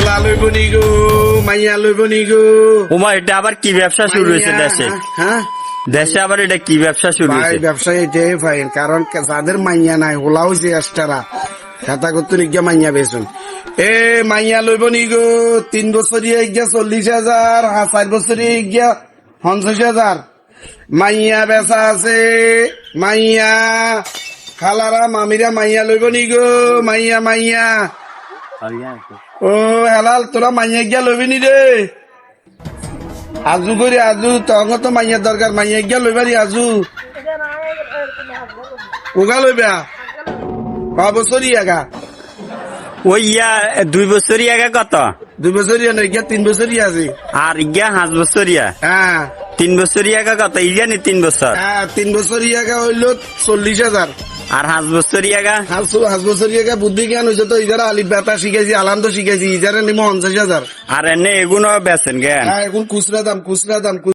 হালা লইব নি গো, মাইয়া লইব নি গো। ওমা এটা আবার কি ব্যবসা শুরু হয়েছে দেশে? হ্যাঁ দেশে আবার এটা কি ব্যবসা শুরু ভাই, হয়েছে? ব্যবসা এটাই ফাইন, কারণ যাদের মাইয়া নাই হোলা হয়েছে এক্সট্রা খাতা করতে নিগিয়া মাইয়া বেচুন। এ মাইয়া লইব নি গো, 3 বছরিয়া গিয়া 40,000, 4 বছরিয়া গিয়া 50,000। মাইয়া বেচা আছে, মাইয়া খালারা মামিরা মাইয়া লইব নি গো, মাইয়া মাইয়া। ও হেলাল, তোরা মাইয়া গিয়া লইবি নি রে? আজু করে আজু, তখন তো মাইয়ার দরকার, মাইয়া গিয়া লইবারি আজু। ওগা লইবা ক বছরই আগা? ওই 2 বছরই আগে কত? 2 বছরিয়া নয়, গিয়া 3 বছরিয়া আছে। আর ইয়া 5 বছরিয়া? হ্যাঁ 3 বছরই আগে কত? ইয়া নি 3 বছর। হ্যাঁ 3 বছরিয়া আগা হইল 40,000। আর 5 বছরই আগে? 5 বছরিয়া আগা বুদ্ধি জ্ঞান হয়েছে তো, ইজারা আলিফ বেতা শিখাইছি, আলাম তো শিখাইছি, ইজারা নিমো 50,000। আর এনে এগুলো বেচেন জ্ঞান? হ্যাঁ এখন খুচরা দাম